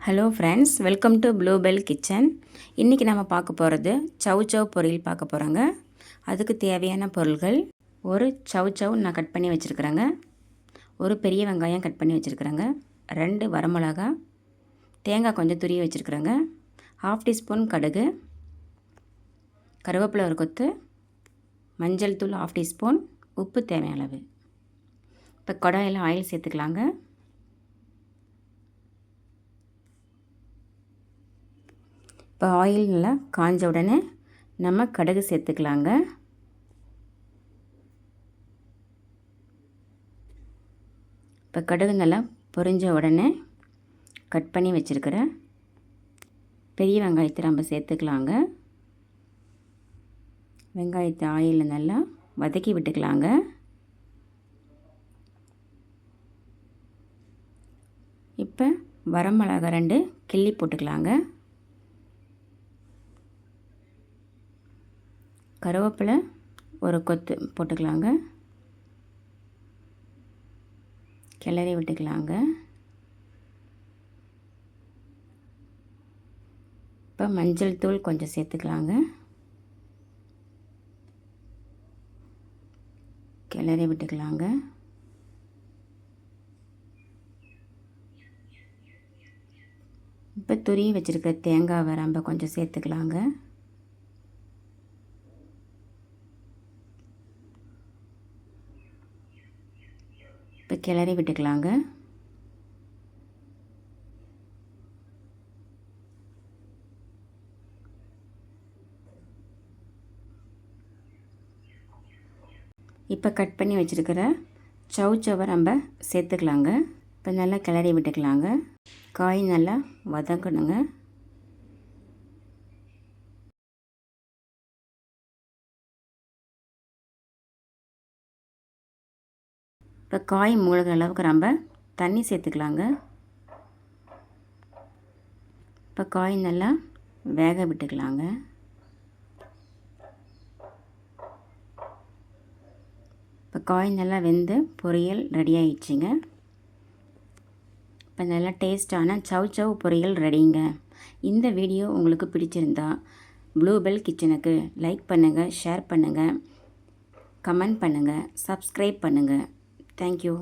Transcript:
Hello friends, welcome to blue bell kitchen. இன்றைக்கி நம்ம பார்க்க போகிறது சவ் பொரியல் பார்க்க போகிறோங்க. அதுக்கு தேவையான பொருள்கள்: ஒரு சவ் நான் கட் பண்ணி வச்சுருக்கிறேங்க, ஒரு பெரிய வெங்காயம் கட் பண்ணி வச்சுருக்கிறேங்க, 2 வரமிளகா, தேங்காய் கொஞ்சம் துருவி வச்சுருக்கிறேங்க, 1/2 டீஸ்பூன் கடுகு, கருவேப்பிலை ஒரு கொத்து, மஞ்சள் தூள் 1/2 டீஸ்பூன், உப்பு தேவையான அளவு. இப்போ கடாயில் ஆயில் சேர்த்துக்கலாங்க. இப்போ ஆயில் நல்லா காஞ்ச உடனே நம்ம கடுகு சேர்த்துக்கலாங்க. இப்போ கடுகு நல்லா பொரிஞ்ச உடனே கட் பண்ணி வச்சுருக்கிற பெரிய வெங்காயத்தை நம்ம சேர்த்துக்கலாங்க. வெங்காயத்தை ஆயிலில் நல்லா வதக்கி விட்டுக்கலாங்க. இப்போ வரமிளகா 2 கிள்ளி போட்டுக்கலாங்க. கருவேப்பிலை ஒரு கொத்து போட்டுக்கலாங்க. கிளறி விட்டுக்கலாங்க. இப்போ மஞ்சள் தூள் கொஞ்சம் சேர்த்துக்கலாங்க. கிளறி விட்டுக்கலாங்க. இப்போ துருவி வச்சுருக்க தேங்காய் வரம்ப கொஞ்சம் சேர்த்துக்கலாங்க. இப்போ கிளறி விட்டுக்கலாங்க. இப்போ கட் பண்ணி வச்சுருக்கிற சவ்வை நம்ம சேர்த்துக்கலாங்க. இப்போ நல்லா கிளறி விட்டுக்கலாங்க. காய் நல்லா வதக்கணுங்க. இப்போ காய் மூழ்கிற அளவுக்கு நம்ம தண்ணி சேர்த்துக்கலாங்க. இப்போ காய் நல்லா வேக விட்டுக்கலாங்க. இப்போ காய் நல்லா வெந்து பொரியல் ரெடி ஆயிடுச்சுங்க. இப்போ நல்லா டேஸ்டான சவ் பொரியல் ரெடிங்க. இந்த வீடியோ உங்களுக்கு பிடிச்சிருந்தா ப்ளூ பெல் கிச்சனுக்கு லைக் பண்ணுங்கள், ஷேர் பண்ணுங்கள், கமெண்ட் பண்ணுங்கள், சப்ஸ்கிரைப் பண்ணுங்கள். Thank you.